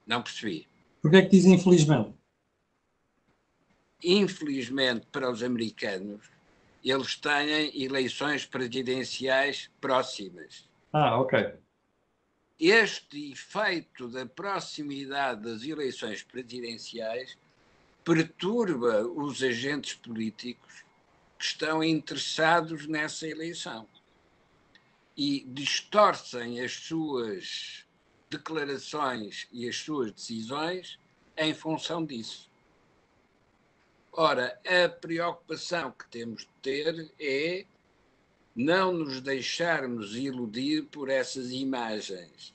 Não percebi. Porquê é que diz infelizmente? Infelizmente para os americanos, eles têm eleições presidenciais próximas. Ok. Este efeito da proximidade das eleições presidenciais perturba os agentes políticos que estão interessados nessa eleição e distorcem as suas declarações e as suas decisões em função disso. Ora, a preocupação que temos de ter é não nos deixarmos iludir por essas imagens.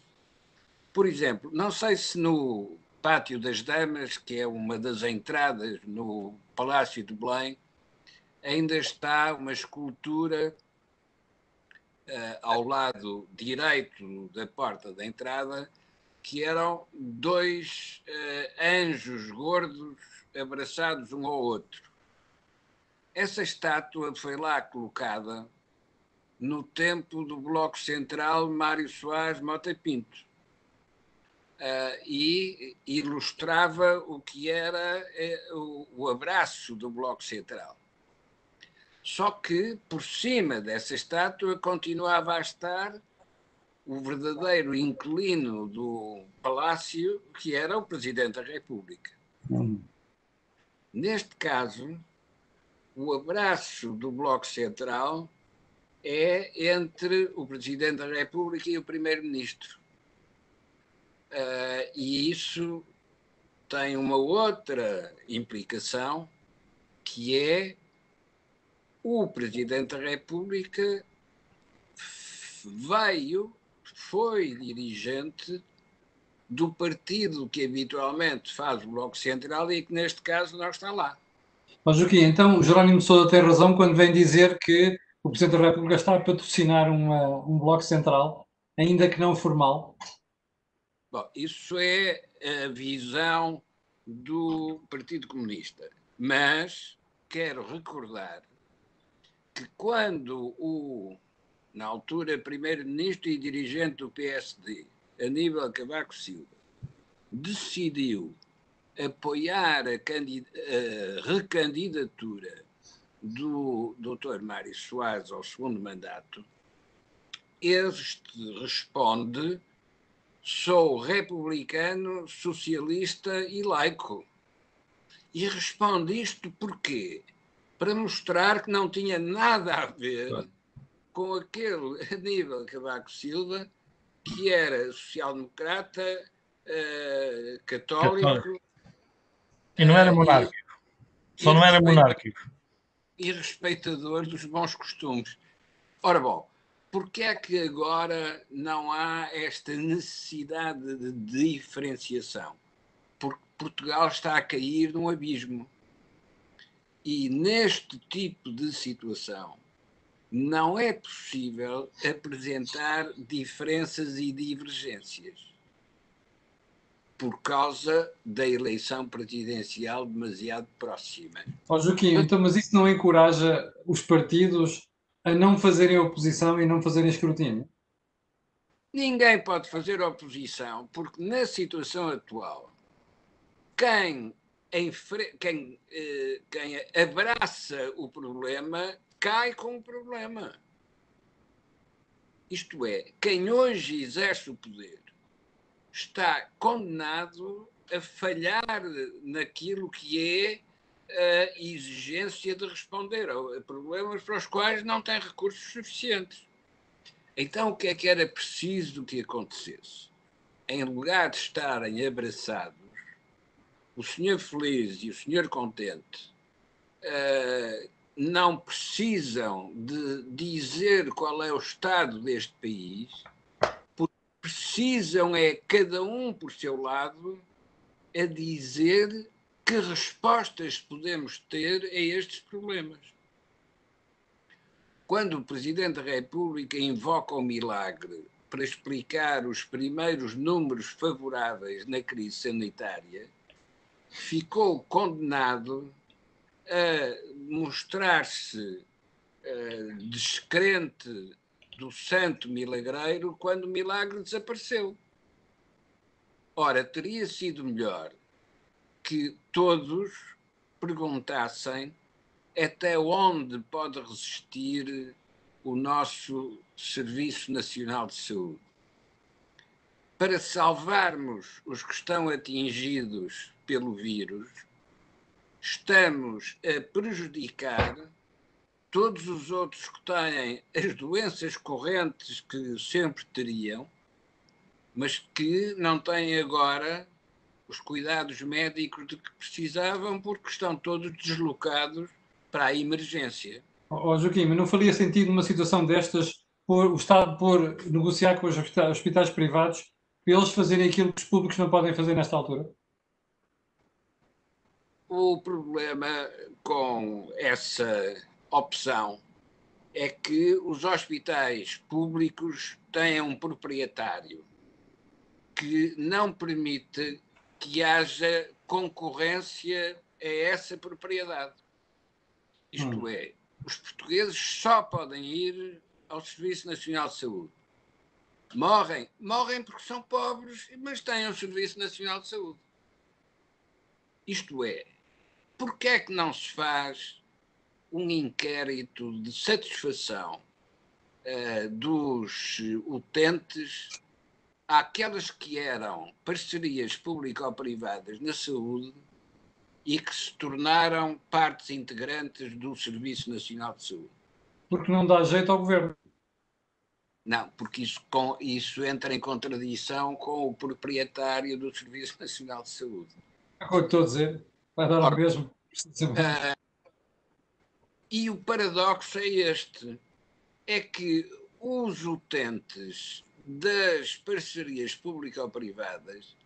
Por exemplo, não sei se no Pátio das Damas, que é uma das entradas no Palácio de Belém, ainda está uma escultura ao lado direito da porta da entrada, que eram dois anjos gordos abraçados um ao outro. Essa estátua foi lá colocada no tempo do Bloco Central Mário Soares Mota Pinto e ilustrava o que era o abraço do Bloco Central. Só que, por cima dessa estátua, continuava a estar o verdadeiro inquilino do palácio, que era o Presidente da República. Neste caso, o abraço do Bloco Central é entre o Presidente da República e o Primeiro-Ministro. E isso tem uma outra implicação, que é o Presidente da República foi dirigente do partido que habitualmente faz o Bloco Central e que neste caso não está lá. Joaquim, então Jerónimo de Sousa tem razão quando vem dizer que o Presidente da República está a patrocinar um bloco central, ainda que não formal? Bom, isso é a visão do Partido Comunista. Mas quero recordar que quando na altura, primeiro-ministro e dirigente do PSD, Aníbal Cavaco Silva, decidiu apoiar a recandidatura do Dr. Mário Soares ao segundo mandato, este responde: sou republicano, socialista e laico. E responde isto porquê? Para mostrar que não tinha nada a ver com aquele Aníbal Cavaco Silva, que era social-democrata, católico. E não era monárquico. Só não era monárquico. E respeitador dos bons costumes. Ora bom, porque é que agora não há esta necessidade de diferenciação? Porque Portugal está a cair num abismo. E neste tipo de situação não é possível apresentar diferenças e divergências por causa da eleição presidencial demasiado próxima. Joaquim, então, mas isso não encoraja os partidos a não fazerem oposição e não fazerem escrutínio? Ninguém pode fazer oposição, porque na situação atual, quem abraça o problema cai com o problema. Isto é, quem hoje exerce o poder está condenado a falhar naquilo que é a exigência de responder a problemas para os quais não tem recursos suficientes. Então, o que é que era preciso que acontecesse? Em lugar de estarem abraçados, o senhor feliz e o senhor contente não precisam de dizer qual é o estado deste país, porque precisam cada um por seu lado, a dizer que respostas podemos ter a estes problemas. Quando o Presidente da República invoca o milagre para explicar os primeiros números favoráveis na crise sanitária, ficou condenado a mostrar-se descrente do santo milagreiro quando o milagre desapareceu. Ora, teria sido melhor que todos perguntassem até onde pode resistir o nosso Serviço Nacional de Saúde. Para salvarmos os que estão atingidos pelo vírus, estamos a prejudicar todos os outros que têm as doenças correntes que sempre teriam, mas que não têm agora os cuidados médicos de que precisavam porque estão todos deslocados para a emergência. Joaquim, mas não faria sentido numa situação destas o Estado negociar com os hospitais privados para eles fazerem aquilo que os públicos não podem fazer nesta altura? O problema com essa opção é que os hospitais públicos têm um proprietário que não permite que haja concorrência a essa propriedade. Isto é, os portugueses só podem ir ao Serviço Nacional de Saúde. Morrem porque são pobres, mas têm um Serviço Nacional de Saúde. Isto é, porque é que não se faz um inquérito de satisfação dos utentes àquelas que eram parcerias público-privadas na saúde e que se tornaram partes integrantes do Serviço Nacional de Saúde? Porque não dá jeito ao governo. Não, porque isso entra em contradição com o proprietário do Serviço Nacional de Saúde. É o que estou a dizer. Vai dar ao mesmo. E o paradoxo é este, é que os utentes das parcerias público-privadas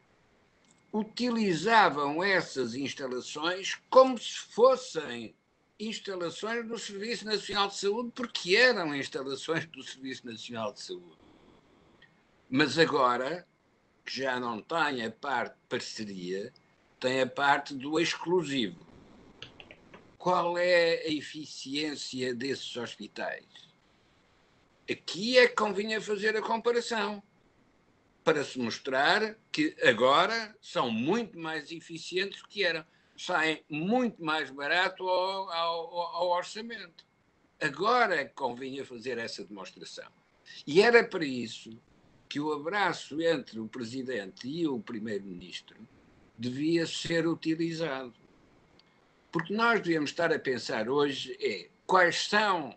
utilizavam essas instalações como se fossem instalações do Serviço Nacional de Saúde, porque eram instalações do Serviço Nacional de Saúde. Mas agora, que já não tem a parte de parceria, tem a parte do exclusivo. Qual é a eficiência desses hospitais? Aqui é que convinha fazer a comparação, para se mostrar que agora são muito mais eficientes do que eram. Saem muito mais barato ao orçamento. Agora é que convinha fazer essa demonstração. E era para isso que o abraço entre o Presidente e o Primeiro-Ministro devia ser utilizado. Porque nós devíamos estar a pensar hoje quais são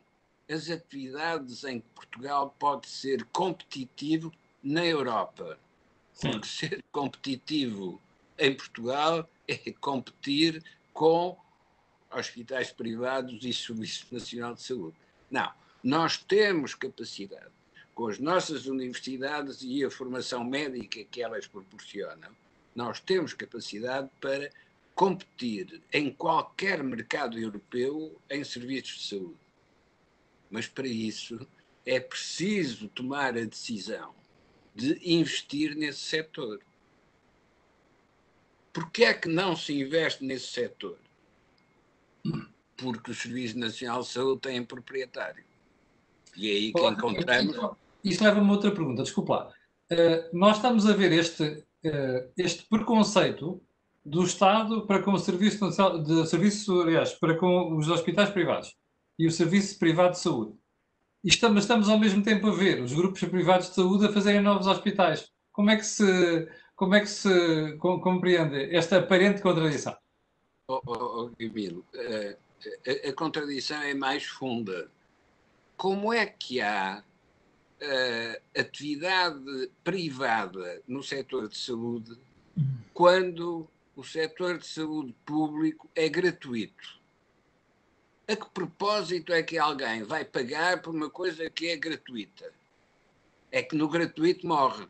as atividades em que Portugal pode ser competitivo na Europa. Sim. Porque ser competitivo em Portugal é competir com hospitais privados e Serviço Nacional de Saúde. Não, nós temos capacidade, com as nossas universidades e a formação médica que elas proporcionam, nós temos capacidade para competir em qualquer mercado europeu em serviços de saúde. Mas para isso é preciso tomar a decisão de investir nesse setor. Porquê é que não se investe nesse setor? Porque o Serviço Nacional de Saúde tem proprietário. E é aí que encontramos... Isto leva-me a outra pergunta, desculpa lá. Nós estamos a ver este preconceito do Estado para com o Serviço Nacional aliás, para com os hospitais privados e o Serviço Privado de Saúde. E estamos ao mesmo tempo a ver os grupos privados de saúde a fazerem novos hospitais. Como é que se compreende esta aparente contradição? Camilo, a contradição é mais funda. Como é que há atividade privada no setor de saúde quando o setor de saúde público é gratuito? A que propósito é que alguém vai pagar por uma coisa que é gratuita? É que no gratuito morre.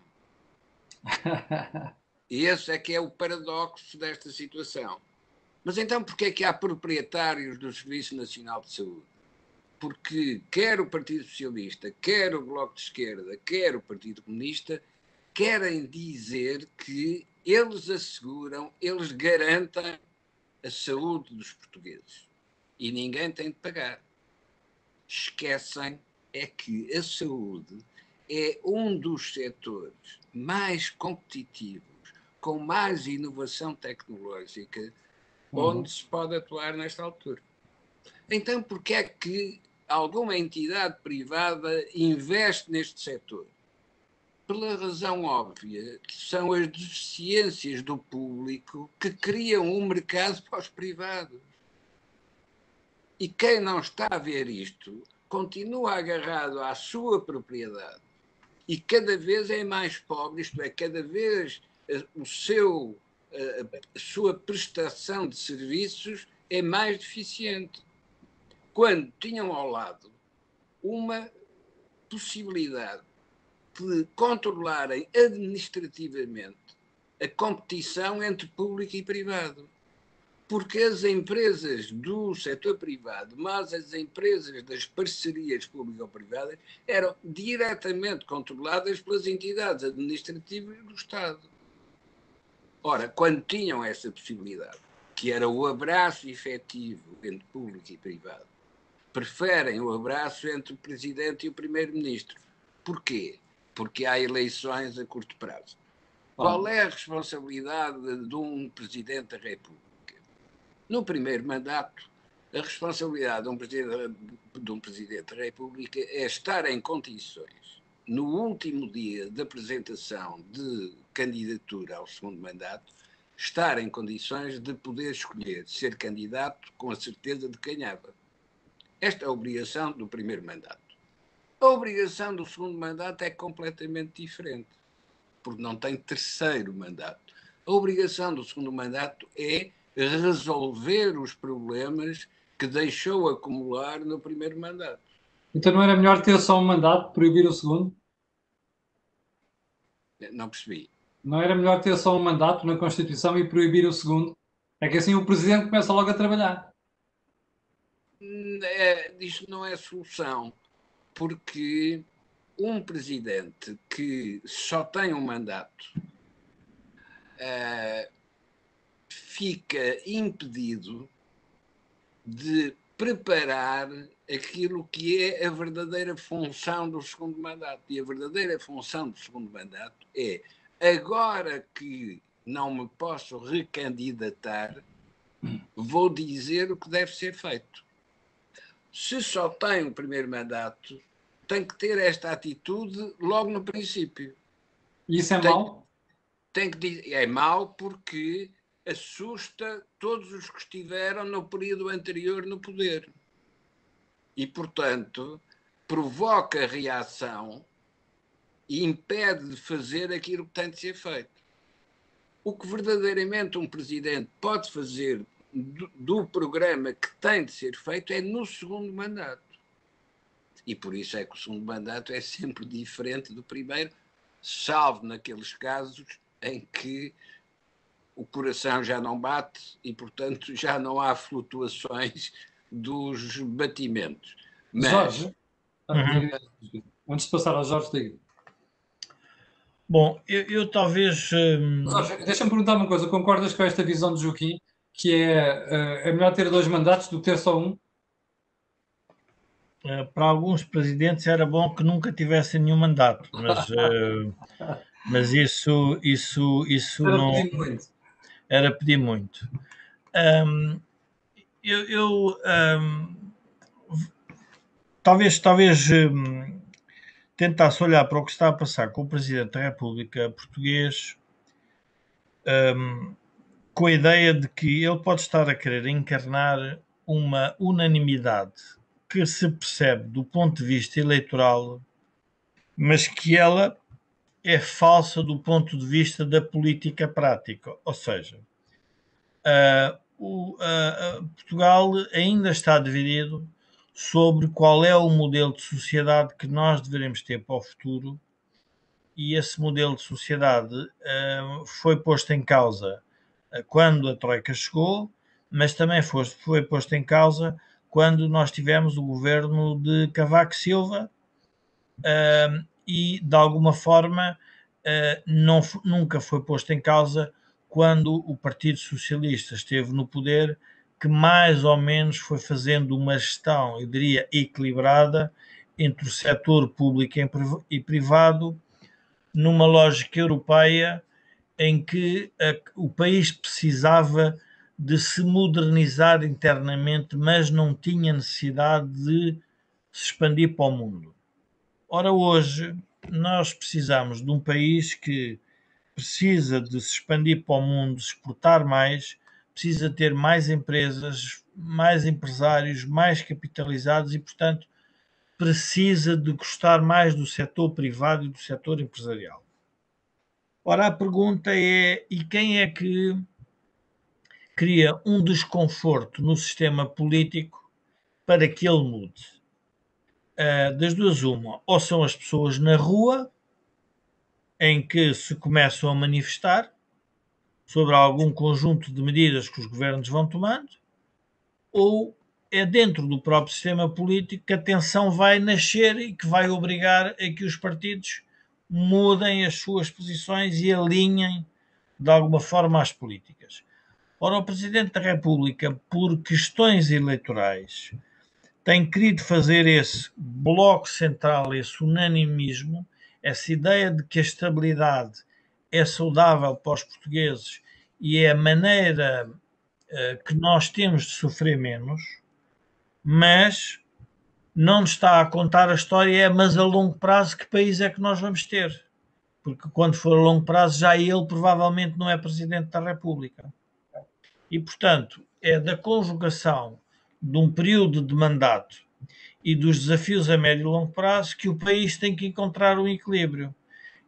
E esse é que é o paradoxo desta situação. Mas então porquê é que há proprietários do Serviço Nacional de Saúde? Porque quer o Partido Socialista, quer o Bloco de Esquerda, quer o Partido Comunista, querem dizer que eles asseguram, eles garantem a saúde dos portugueses. E ninguém tem de pagar. Esquecem é que a saúde é um dos setores mais competitivos, com mais inovação tecnológica, onde se pode atuar nesta altura. Então, porquê é que alguma entidade privada investe neste setor? Pela razão óbvia, que são as deficiências do público que criam um mercado para os privados. E quem não está a ver isto continua agarrado à sua propriedade e cada vez é mais pobre, isto é, cada vez a sua prestação de serviços é mais deficiente. Quando tinham ao lado uma possibilidade de controlarem administrativamente a competição entre público e privado. Porque as empresas do setor privado, mas as empresas das parcerias público-privadas, eram diretamente controladas pelas entidades administrativas do Estado. Ora, quando tinham essa possibilidade, que era o abraço efetivo entre público e privado, preferem o abraço entre o Presidente e o Primeiro-Ministro. Porquê? Porque há eleições a curto prazo. Qual é a responsabilidade de um Presidente da República? No primeiro mandato, a responsabilidade de um Presidente da República é estar em condições, no último dia da apresentação de candidatura ao segundo mandato, estar em condições de poder escolher ser candidato com a certeza de quem ganhava. Esta é a obrigação do primeiro mandato. A obrigação do segundo mandato é completamente diferente, porque não tem terceiro mandato. A obrigação do segundo mandato é resolver os problemas que deixou acumular no primeiro mandato. Então não era melhor ter só um mandato, proibir o segundo? Não percebi. Não era melhor ter só um mandato na Constituição e proibir o segundo? É que assim o Presidente começa logo a trabalhar. isto não é solução, porque um presidente que só tem um mandato fica impedido de preparar aquilo que é a verdadeira função do segundo mandato. E a verdadeira função do segundo mandato é, agora que não me posso recandidatar, vou dizer o que deve ser feito. Se só tem o primeiro mandato, tem que ter esta atitude logo no princípio. E isso é mau? É mau porque assusta todos os que estiveram no período anterior no poder. E, portanto, provoca reação e impede de fazer aquilo que tem de ser feito. O que verdadeiramente um presidente pode fazer do programa que tem de ser feito é no segundo mandato. E por isso é que o segundo mandato é sempre diferente do primeiro, salvo naqueles casos em que o coração já não bate e, portanto, já não há flutuações dos batimentos. Mas... Jorge, antes de passar ao Jorge, diga. Bom, eu talvez... Jorge, deixa-me perguntar uma coisa. Concordas com esta visão de Joaquim, que é melhor ter 2 mandatos do que ter só um? Para alguns presidentes era bom que nunca tivessem nenhum mandato, mas isso Era não... pedir muito. Era pedir muito. Talvez tentasse olhar para o que está a passar com o Presidente da República português com a ideia de que ele pode estar a querer encarnar uma unanimidade que se percebe do ponto de vista eleitoral, mas que ela é falsa do ponto de vista da política prática. Ou seja, Portugal ainda está dividido sobre qual é o modelo de sociedade que nós devemos ter para o futuro, e esse modelo de sociedade foi posto em causa quando a Troika chegou, mas também foi posto em causa quando nós tivemos o governo de Cavaco Silva, e de alguma forma nunca foi posto em causa quando o Partido Socialista esteve no poder, que mais ou menos foi fazendo uma gestão, eu diria, equilibrada entre o setor público e privado, numa lógica europeia em que o país precisava de se modernizar internamente, mas não tinha necessidade de se expandir para o mundo. Ora, hoje nós precisamos de um país que precisa de se expandir para o mundo, exportar mais, precisa ter mais empresas, mais empresários, mais capitalizados e, portanto, precisa de gostar mais do setor privado e do setor empresarial. Ora, a pergunta é, e quem é que cria um desconforto no sistema político para que ele mude? Das duas uma, ou são as pessoas na rua, em que se começam a manifestar sobre algum conjunto de medidas que os governos vão tomando, ou é dentro do próprio sistema político que a tensão vai nascer e que vai obrigar a que os partidos mudem as suas posições e alinhem de alguma forma as políticas. Ora, o Presidente da República, por questões eleitorais, tem querido fazer esse bloco central, esse unanimismo, essa ideia de que a estabilidade é saudável para os portugueses e é a maneira que nós temos de sofrer menos, mas não nos está a contar a história, mas a longo prazo que país é que nós vamos ter? Porque quando for a longo prazo já ele provavelmente não é Presidente da República. E, portanto, é da conjugação de um período de mandato e dos desafios a médio e longo prazo que o país tem que encontrar um equilíbrio.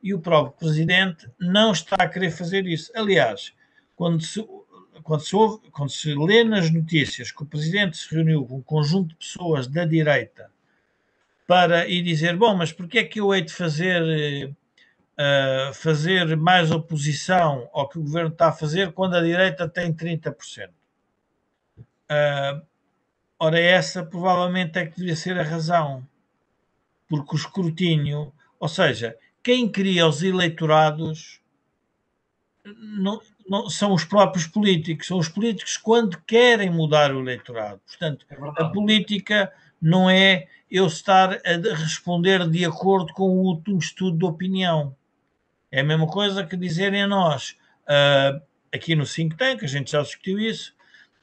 E o próprio Presidente não está a querer fazer isso. Aliás, quando se lê nas notícias que o Presidente se reuniu com um conjunto de pessoas da direita para ir dizer, bom, mas porquê é que eu hei de fazer mais oposição ao que o Governo está a fazer quando a direita tem 30%? Ora, essa provavelmente é que devia ser a razão, porque o escrutínio, ou seja, quem cria os eleitorados não são os próprios políticos, são os políticos quando querem mudar o eleitorado. Portanto, É a verdade. política não é eu estar a responder de acordo com o último estudo de opinião. É a mesma coisa que dizerem a nós, aqui no Think Tank, a gente já discutiu isso,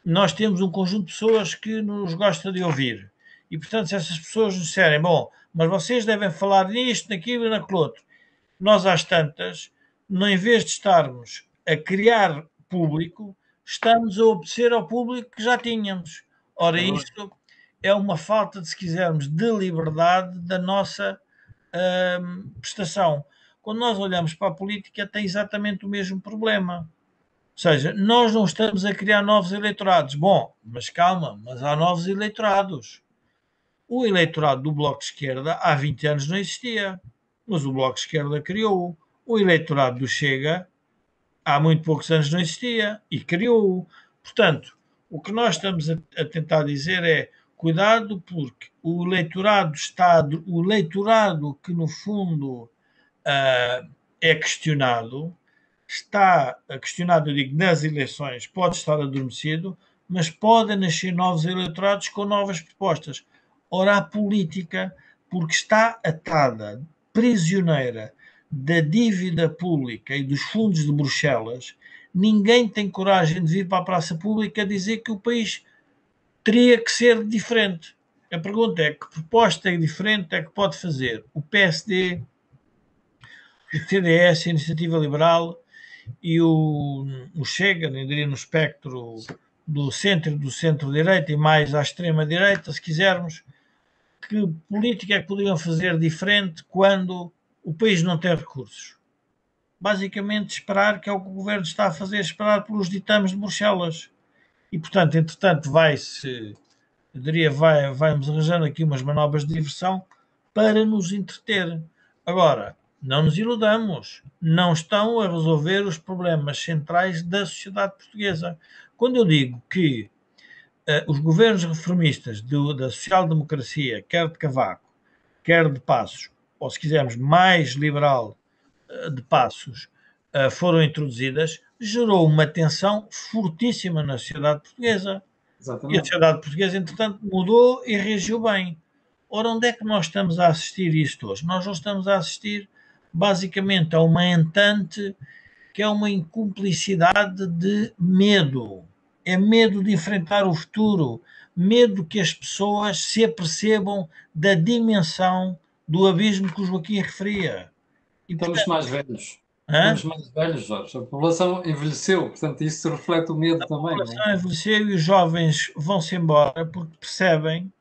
nós temos um conjunto de pessoas que nos gosta de ouvir. E, portanto, se essas pessoas nos disserem, bom, mas vocês devem falar nisto, naquilo e naquilo outro, nós às tantas, em vez de estarmos a criar público, estamos a obedecer ao público que já tínhamos. Ora, É verdade. isto é uma falta, de, se quisermos, de liberdade da nossa prestação. Quando nós olhamos para a política, tem exatamente o mesmo problema. Ou seja, nós não estamos a criar novos eleitorados. Bom, mas calma, mas há novos eleitorados. O eleitorado do Bloco de Esquerda há 20 anos não existia, mas o Bloco de Esquerda criou-o. O eleitorado do Chega há muito poucos anos não existia e criou-o. Portanto, o que nós estamos a tentar dizer é cuidado, porque o eleitorado o eleitorado que no fundo é questionado, está questionado, eu digo, nas eleições, pode estar adormecido, mas podem nascer novos eleitorados com novas propostas. Ora, a política, porque está atada, prisioneira da dívida pública e dos fundos de Bruxelas, ninguém tem coragem de vir para a praça pública dizer que o país teria que ser diferente. A pergunta é que proposta é diferente é que pode fazer o PSD, o CDS, a Iniciativa Liberal e o Chega, eu diria no espectro do centro-direita e mais à extrema-direita, se quisermos, que política é que poderiam fazer diferente quando o país não tem recursos? Basicamente esperar, que é o que o governo está a fazer, esperar pelos ditames de Bruxelas. E, portanto, entretanto, vai-se, eu diria, vamos arranjando aqui umas manobras de diversão para nos entreter. Agora, não nos iludamos, não estão a resolver os problemas centrais da sociedade portuguesa. Quando eu digo que os governos reformistas da social-democracia, quer de Cavaco, quer de Passos, ou se quisermos mais liberal de Passos, foram introduzidas, gerou uma tensão fortíssima na sociedade portuguesa. E a Exatamente. sociedade portuguesa, entretanto, mudou e reagiu bem. Ora, onde é que nós estamos a assistir isto hoje? Nós não estamos a assistir, basicamente, a uma entente que é uma incumplicidade de medo. É medo de enfrentar o futuro, medo que as pessoas se apercebam da dimensão do abismo que o Joaquim referia. E, Estamos portanto, mais velhos. hã? Estamos mais velhos, Jorge. A população envelheceu, portanto, isso reflete o medo A também, não população é? envelheceu e os jovens vão-se embora porque percebem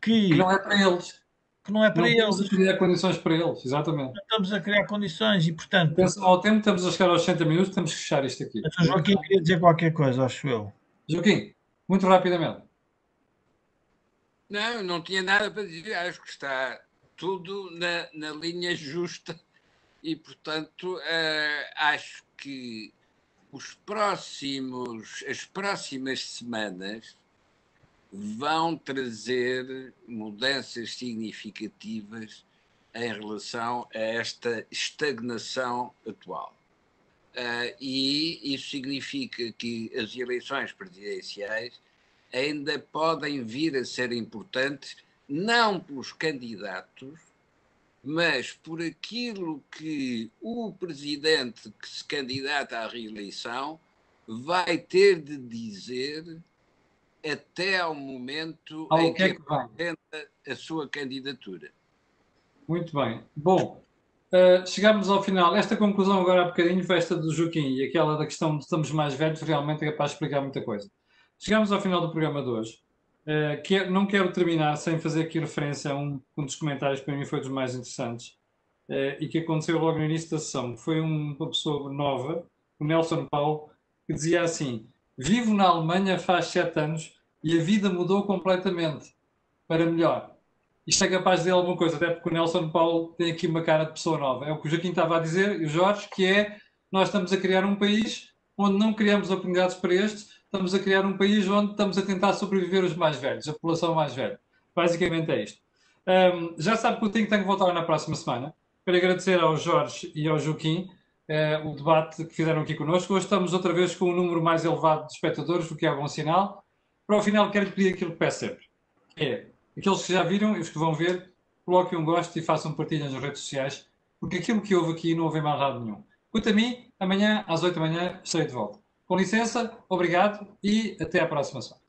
Que que, não é para eles. que não é para Não estamos a eles. criar condições para eles, exatamente. Não estamos a criar condições e, portanto, Atenção ao tempo, estamos a chegar aos 60 minutos, temos que fechar isto aqui. o Joaquim queria dizer qualquer coisa, acho eu. Joaquim, muito rapidamente. Não, não tinha nada para dizer. Acho que está tudo na linha justa e, portanto, acho que as próximas semanas vão trazer mudanças significativas em relação a esta estagnação atual. E isso significa que as eleições presidenciais ainda podem vir a ser importantes, não pelos candidatos, mas por aquilo que o presidente que se candidata à reeleição vai ter de dizer até ao momento em que apresenta a sua candidatura. Muito bem. Bom, chegamos ao final. Esta conclusão agora há bocadinho foi esta do Joaquim e aquela da questão de estamos mais velhos realmente é capaz de explicar muita coisa. Chegamos ao final do programa de hoje. Não quero terminar sem fazer aqui referência a um dos comentários que para mim foi dos mais interessantes e que aconteceu logo no início da sessão. Foi uma pessoa nova, o Nelson Paulo, que dizia assim: vivo na Alemanha faz 7 anos e a vida mudou completamente para melhor. Isto é capaz de dizer alguma coisa, até porque o Nelson Paulo tem aqui uma cara de pessoa nova. É o que o Joaquim estava a dizer, e o Jorge, que é nós estamos a criar um país onde não criamos oportunidades para estes, estamos a criar um país onde estamos a tentar sobreviver os mais velhos, a população mais velha. Basicamente é isto. Já sabe que o Think Tank voltará na próxima semana. Quero agradecer ao Jorge e ao Joaquim o debate que fizeram aqui connosco. Hoje estamos outra vez com um número mais elevado de espectadores, o que é bom sinal. Para o final, quero-lhe pedir aquilo que peço sempre. É, aqueles que já viram e os que vão ver, coloquem um gosto e façam partilha nas redes sociais, porque aquilo que houve aqui não houve mais nada nenhum. Quanto a mim, amanhã às 8 da manhã estarei de volta. Com licença, obrigado e até à próxima semana.